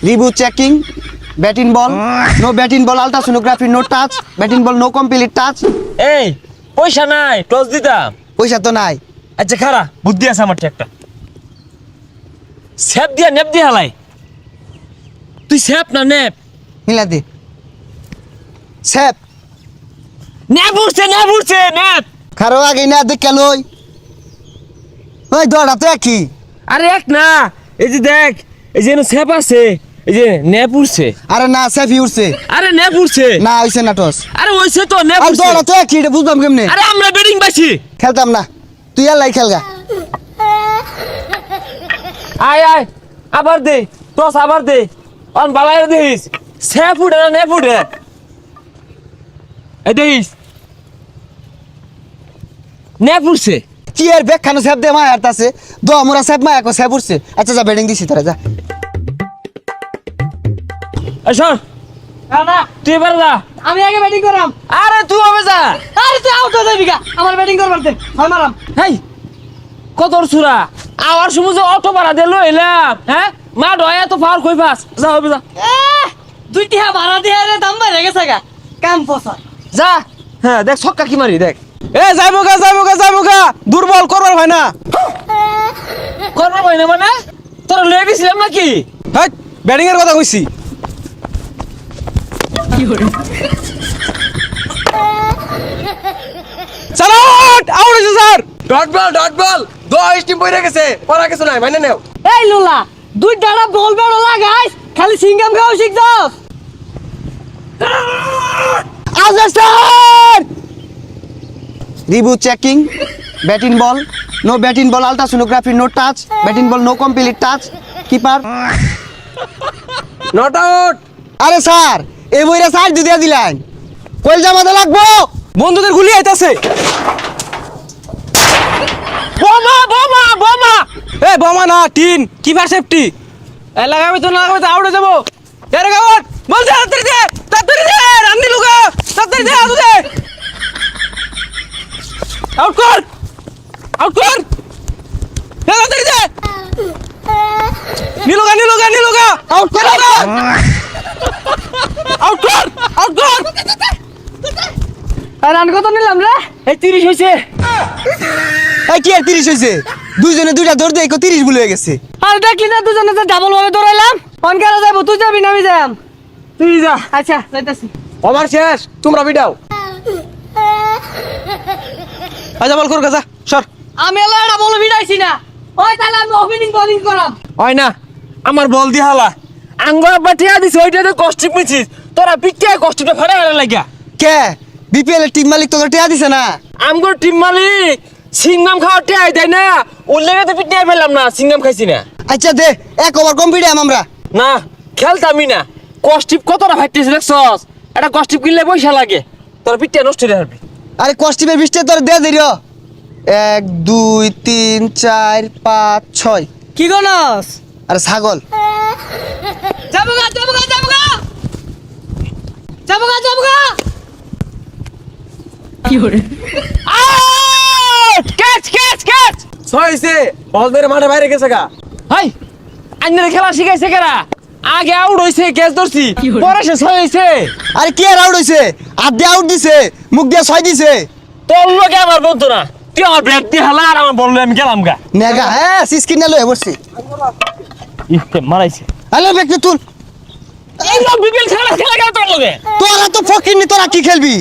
Reboot checking. Batting ball. No batting ball. Ultrasonography. No touch. Batting ball. No complete touch. এই পয়সা নাই toss দিতাম। পয়সা তো নাই। আচ্ছা খারা বুদ্ধি আছে আমার একটা স্যাপ দিয়া নেপ দিয়া হালাই তুই স্যাপ না নেপ মিলা দে। স্যাপ। নেপ উঠছে নেপ খারো আগে না দেখে লই। ওই দড়া তো একই। আরে এক না এই যে দেখ এই যে স্যাপ আছে এই যে নেপ উঠছে আরে না স্যাফি উঠছে। আরে নেপ উঠছে না হইছে না টস। আরে ওইছে তো নেপ আর উঠছে দড়া তো একই এটা বুঝলাম কেমনে। আরে আমরা ব্যাটিং পাইছি খেলতাম না। তুই আল্লাহ খেলগা। আয় আবার দে টস আবার দে অন বালাই দিস স্যাপ উঠে না নেপ উঠে এই দিস নেপ উঠছে কি এর ব্যাগ খানো স্যাপ দে মায়া হারতাছে। দ মোরা স্যাপ মায়া কো স্যাপ উঠছে। আচ্ছা যা ব্যাটিং দিছি তারা যা। শোন না তুই এবার যা আমি আগে ব্যাটিং করাম। আরে তুই হবে যা আরে তুই আউট হয়ে যাবি গা আমার ব্যাটিং করবার দে হয় মারাম। হেই কত সুরা আবার সমুদ্র অটো ভাড়া দিল এলাম হ্যাঁ মা ডয়া তো পাওয়ার কই পাস যা হবে যা দুই টিহা ভাড়া দিয়ে রে দাম বাইরে গেছে গা কাম পয়সা যা হ্যাঁ দেখ ছক্কা কি মারি দেখ এ যাইবো গা দুর্বল করবার হয় না। করবো ভাই না মানে তোরা লয়ে গেছিলাম নাকি হেই ব্যাটিং এর কথা কইছি। চালো আউট হইছে স্যার। ডট বল 10 টিম পড়ে গেছে পড়া কিছু নাই মানে নেও এই লোলা দুই ডাড়া বল বেড়ো লাগাইস খালি সিঙ্গাম খাও শিখছস। Azastar! Reboot checking. Batting ball. No batting ball. Ultrasonography. No touch. Batting ball. No complete touch. Keeper. Not out আরে স্যার এই বইরা স্যার দিয়ে দিলেন। কইল জামাতে লাগবো। বন্ধুদের গুলি আইতাছে। বোমা এ বোমা না টিন কিপার সেফটি। এ লাগাবে তো আউট হয়ে যাবো। এর গাওয়াত বল তাড়াতাড়ি দে রান্নি লুকা তাড়াতাড়ি দে আউট দে। আউট কর তাড়াতাড়ি দে নিলুগা আউট কর রান কত নিলাম রে? এই 30 হইছে এই কি আর 30 হইছে? দুইজনে দুইটা দৌড় দিয়ে 30 ভুল হয়ে গেছে। আর দেখলি না দুজনে তো ডাবল ভাবে দৌড়াইলাম। অনকারা যাবো তুই যাবি না আমি যাম। তুই যা আচ্ছা যাইতাছি। ওভার শেষ তোমরা বিডাও আচ্ছা বল কর যা সর। আমি এলা এটা বলে ভিড়াইছি না। ওই তাহলে আমি ওপেনিং বোলিং করাম। হয় না আমার বল দি হালা আঙ্গুর বাটিয়া দিছ ওইটাতে কষ্টিপ মিছিস তোরা পিটিয়া কষ্টিপটা ফাড়া হারা লাগিয়া কে বিপিএল এর টিম মালিক তোকে টিয়া দিছে না? আমগো টিম মালিক সিংনাম খাওয়ার টিয়াই দেয় না ওর লেগে তো পিটিয়া পেলাম না সিংনাম খাইছি না আচ্ছা দে এক ওভার কম্পিটিয়াম আমরা। না খেলতামই না কষ্টিপ কতটা ফাইতেছে দেখছস এটা কষ্টিপ কিনলে পয়সা লাগে তোর পিটিয়া নষ্ট হয়ে যাবে আরে কস্টিপের বৃষ্টি তোর দে দিও। 1 2 3 4 5 6 কি গনস? আরে ছাগল। যাবো গা কি হরে আউট ক্যাচ 6 হইছে বল ধরে মাঠে বাইরে গেছে গা হাই আন্নের খেলা শিখাইছে কেরা আগে আউট হইছে ক্যাচ ধরছি পরে সে ছয় হইছে আরে কে আর আউট হইছে? হাত দিয়ে আউট দিছে, মুখ দিয়ে 6 দিছে। তোর লোকে আমার বলতো না তুই আমার ব্যাট দিয়ে হালা আর আমার বললো আমি গেলাম গা নেগা হ্যাঁ সিস্কিন না লয়ে বসছি। ইফতে মারাইছে হ্যালো ব্যক্তি তুল। এই লোক বিপিএল খেলা গেল তোর লগে তোরা তো ফকির নি তোরা কি খেলবি?